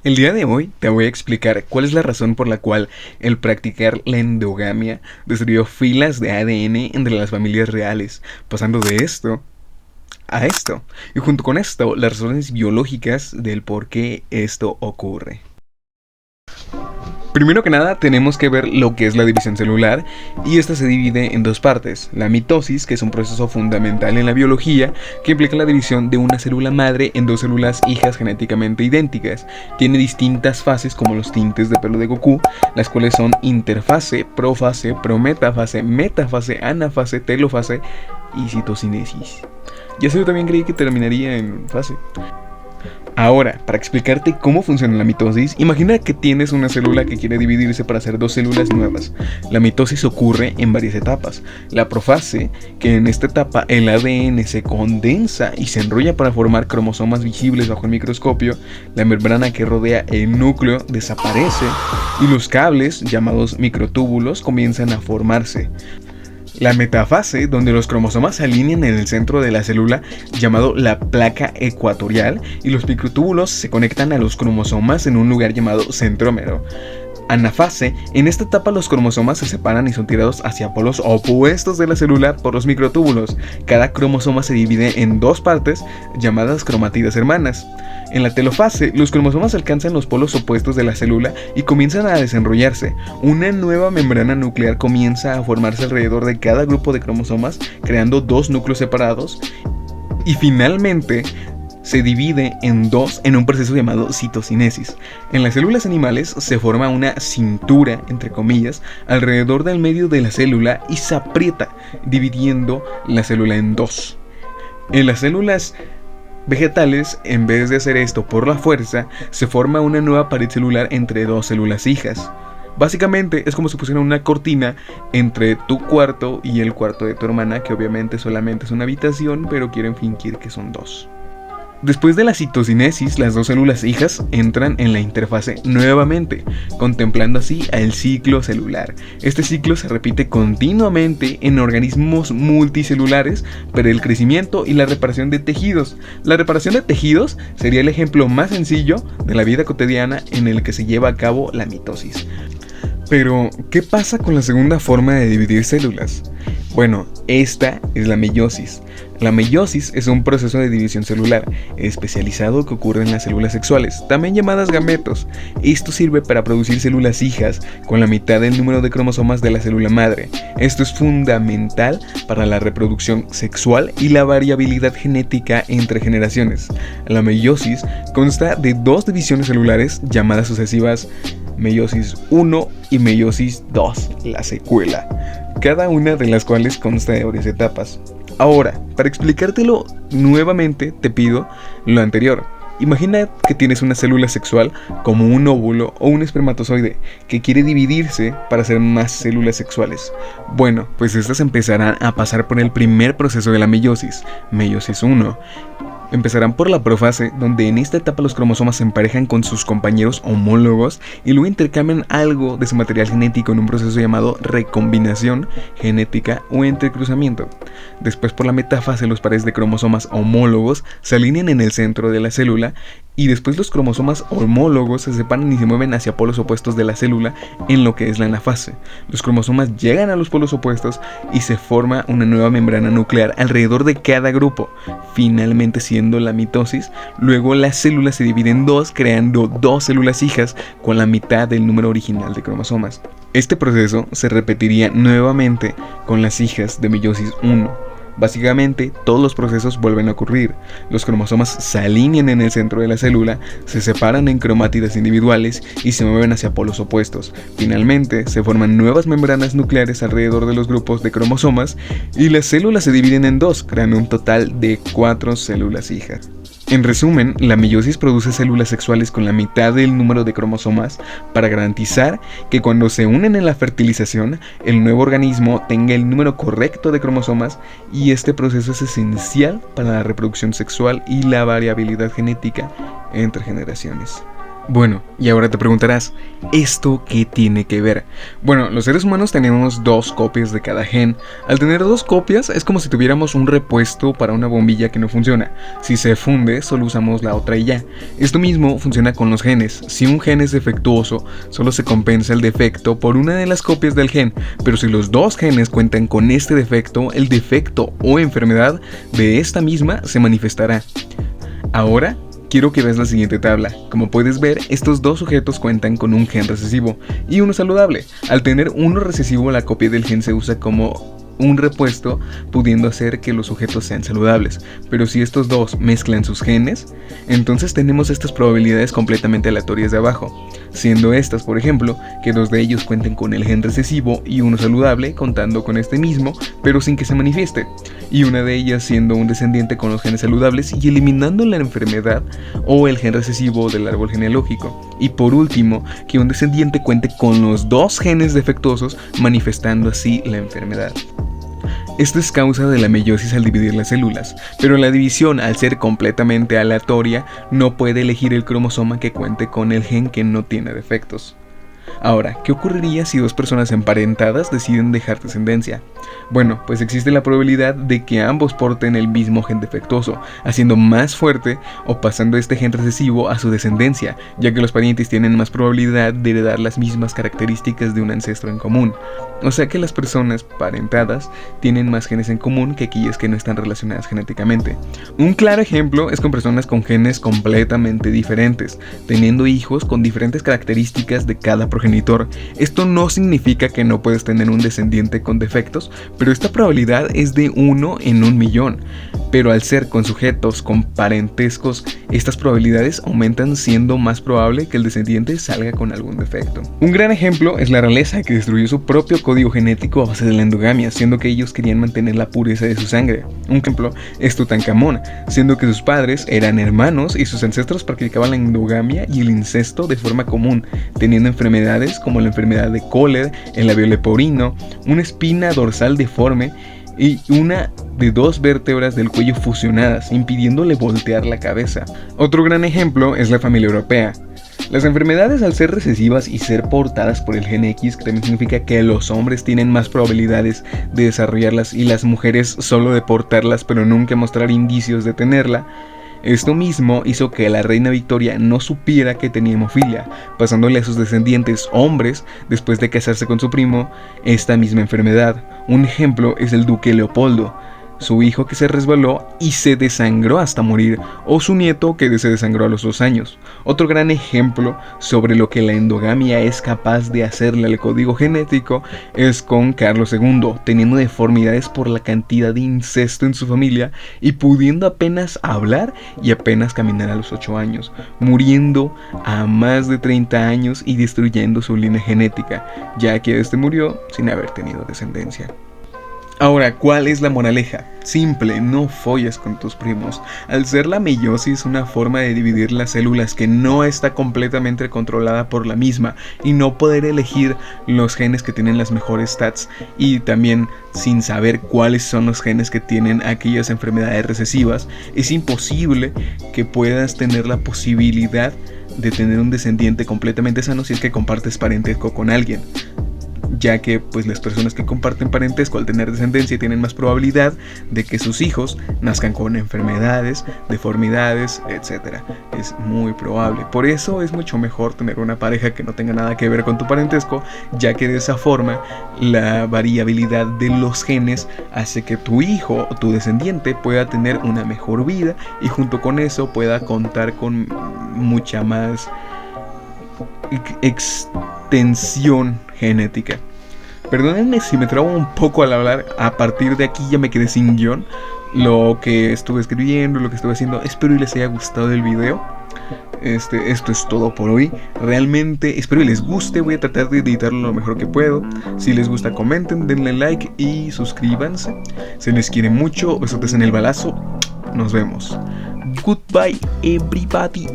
El día de hoy te voy a explicar cuál es la razón por la cual el practicar la endogamia destruyó filas de ADN entre las familias reales, pasando de esto a esto, y junto con esto las razones biológicas del por qué esto ocurre. Primero que nada tenemos que ver lo que es la división celular, y esta se divide en dos partes: la mitosis, que es un proceso fundamental en la biología que implica la división de una célula madre en dos células hijas genéticamente idénticas. Tiene distintas fases como los tintes de pelo de Goku, las cuales son interfase, profase, prometafase, metafase, anafase, telofase y citocinesis. Ya sé, yo también creí que terminaría en fase. Ahora, para explicarte cómo funciona la mitosis, imagina que tienes una célula que quiere dividirse para hacer dos células nuevas. La mitosis ocurre en varias etapas. La profase, que en esta etapa el ADN se condensa y se enrolla para formar cromosomas visibles bajo el microscopio. La membrana que rodea el núcleo desaparece y los cables, llamados microtúbulos, comienzan a formarse. La metafase, donde los cromosomas se alinean en el centro de la célula, llamado la placa ecuatorial, y los microtúbulos se conectan a los cromosomas en un lugar llamado centrómero. Anafase, en esta etapa los cromosomas se separan y son tirados hacia polos opuestos de la célula por los microtúbulos. Cada cromosoma se divide en dos partes llamadas cromátidas hermanas. En la telofase, los cromosomas alcanzan los polos opuestos de la célula y comienzan a desenrollarse. Una nueva membrana nuclear comienza a formarse alrededor de cada grupo de cromosomas, creando dos núcleos separados. Y finalmente se divide en dos en un proceso llamado citocinesis. En las células animales se forma una cintura, entre comillas, alrededor del medio de la célula y se aprieta, dividiendo la célula en dos. En las células vegetales, en vez de hacer esto por la fuerza, se forma una nueva pared celular entre dos células hijas. Básicamente es como si pusieran una cortina entre tu cuarto y el cuarto de tu hermana, que obviamente solamente es una habitación, pero quieren fingir que son dos. Después de la citocinesis, las dos células hijas entran en la interfase nuevamente, contemplando así el ciclo celular. Este ciclo se repite continuamente en organismos multicelulares para el crecimiento y la reparación de tejidos. La reparación de tejidos sería el ejemplo más sencillo de la vida cotidiana en el que se lleva a cabo la mitosis. Pero, ¿qué pasa con la segunda forma de dividir células? Bueno, esta es la meiosis. La meiosis es un proceso de división celular especializado que ocurre en las células sexuales, también llamadas gametos. Esto sirve para producir células hijas con la mitad del número de cromosomas de la célula madre. Esto es fundamental para la reproducción sexual y la variabilidad genética entre generaciones. La meiosis consta de dos divisiones celulares llamadas sucesivas meiosis 1 y meiosis 2, la secuela, cada una de las cuales consta de varias etapas. Ahora, para explicártelo nuevamente, te pido lo anterior. Imagina que tienes una célula sexual como un óvulo o un espermatozoide que quiere dividirse para hacer más células sexuales. Bueno, pues estas empezarán a pasar por el primer proceso de la meiosis, meiosis 1. Empezarán por la profase, donde en esta etapa los cromosomas se emparejan con sus compañeros homólogos y luego intercambian algo de su material genético en un proceso llamado recombinación genética o entrecruzamiento. Después, por la metafase, los pares de cromosomas homólogos se alinean en el centro de la célula, y después los cromosomas homólogos se separan y se mueven hacia polos opuestos de la célula en lo que es la anafase. Los cromosomas llegan a los polos opuestos y se forma una nueva membrana nuclear alrededor de cada grupo, finalmente siendo la mitosis. Luego las células se dividen en dos, creando dos células hijas con la mitad del número original de cromosomas. Este proceso se repetiría nuevamente con las hijas de meiosis 1. Básicamente, todos los procesos vuelven a ocurrir. Los cromosomas se alinean en el centro de la célula, se separan en cromátidas individuales y se mueven hacia polos opuestos. Finalmente, se forman nuevas membranas nucleares alrededor de los grupos de cromosomas y las células se dividen en dos, creando un total de 4 células hijas. En resumen, la meiosis produce células sexuales con la mitad del número de cromosomas para garantizar que cuando se unen en la fertilización, el nuevo organismo tenga el número correcto de cromosomas, y este proceso es esencial para la reproducción sexual y la variabilidad genética entre generaciones. Bueno, y ahora te preguntarás, ¿esto qué tiene que ver? Bueno, los seres humanos tenemos 2 copias de cada gen. Al tener 2 copias es como si tuviéramos un repuesto para una bombilla que no funciona. Si se funde, solo usamos la otra y ya. Esto mismo funciona con los genes. Si un gen es defectuoso, solo se compensa el defecto por una de las copias del gen. Pero si los 2 genes cuentan con este defecto, el defecto o enfermedad de esta misma se manifestará. Ahora, quiero que veas la siguiente tabla. Como puedes ver, estos 2 sujetos cuentan con un gen recesivo y uno saludable. Al tener uno recesivo, la copia del gen se usa como un repuesto, pudiendo hacer que los sujetos sean saludables. Pero si estos 2 mezclan sus genes, entonces tenemos estas probabilidades completamente aleatorias de abajo, siendo estas, por ejemplo, que 2 de ellos cuenten con el gen recesivo y uno saludable contando con este mismo, pero sin que se manifieste, y una de ellas siendo un descendiente con los genes saludables y eliminando la enfermedad o el gen recesivo del árbol genealógico. Y por último, que un descendiente cuente con los 2 genes defectuosos, manifestando así la enfermedad. Esto es causa de la meiosis al dividir las células, pero la división, al ser completamente aleatoria, no puede elegir el cromosoma que cuente con el gen que no tiene defectos. Ahora, ¿qué ocurriría si 2 personas emparentadas deciden dejar descendencia? Bueno, pues existe la probabilidad de que ambos porten el mismo gen defectuoso, haciendo más fuerte o pasando este gen recesivo a su descendencia, ya que los parientes tienen más probabilidad de heredar las mismas características de un ancestro en común. O sea que las personas parentadas tienen más genes en común que aquellas que no están relacionadas genéticamente. Un claro ejemplo es con personas con genes completamente diferentes, teniendo hijos con diferentes características de cada progenitor. Esto no significa que no puedes tener un descendiente con defectos, pero esta probabilidad es de 1 en 1.000.000. Pero al ser con sujetos con parentescos, estas probabilidades aumentan, siendo más probable que el descendiente salga con algún defecto. Un gran ejemplo es la realeza, que destruyó su propio código genético a base de la endogamia, siendo que ellos querían mantener la pureza de su sangre. Un ejemplo es Tutankamón, siendo que sus padres eran hermanos y sus ancestros practicaban la endogamia y el incesto de forma común, teniendo enfermedades como la enfermedad de Kohler, el labio leporino, una espina dorsal deforme y una de 2 vértebras del cuello fusionadas, impidiéndole voltear la cabeza. Otro gran ejemplo es la familia europea. Las enfermedades, al ser recesivas y ser portadas por el gen X, que también significa que los hombres tienen más probabilidades de desarrollarlas y las mujeres solo de portarlas pero nunca mostrar indicios de tenerla. Esto mismo hizo que la reina Victoria no supiera que tenía hemofilia, pasándole a sus descendientes hombres, después de casarse con su primo, esta misma enfermedad. Un ejemplo es el duque Leopoldo, su hijo que se resbaló y se desangró hasta morir, o su nieto que se desangró a los 2 años. Otro gran ejemplo sobre lo que la endogamia es capaz de hacerle al código genético es con Carlos II, teniendo deformidades por la cantidad de incesto en su familia y pudiendo apenas hablar y apenas caminar a los 8 años, muriendo a más de 30 años y destruyendo su línea genética, ya que este murió sin haber tenido descendencia. Ahora, ¿cuál es la moraleja? Simple, no folles con tus primos. Al ser la meiosis una forma de dividir las células que no está completamente controlada por la misma y no poder elegir los genes que tienen las mejores stats, y también sin saber cuáles son los genes que tienen aquellas enfermedades recesivas, es imposible que puedas tener la posibilidad de tener un descendiente completamente sano si es que compartes parentesco con alguien, ya que pues las personas que comparten parentesco al tener descendencia tienen más probabilidad de que sus hijos nazcan con enfermedades, deformidades, etc. Es muy probable. Por eso es mucho mejor tener una pareja que no tenga nada que ver con tu parentesco, ya que de esa forma la variabilidad de los genes hace que tu hijo o tu descendiente pueda tener una mejor vida y junto con eso pueda contar con mucha más extensión genética. Perdónenme si me trabo un poco al hablar, a partir de aquí ya me quedé sin guión, lo que estuve escribiendo, lo que estuve haciendo. Espero y les haya gustado el video. Esto es todo por hoy. Realmente espero y les guste. Voy a tratar de editarlo lo mejor que puedo. Si les gusta, comenten, denle like y suscríbanse. Se les quiere mucho. Besotes en el balazo. Nos vemos. Goodbye, everybody.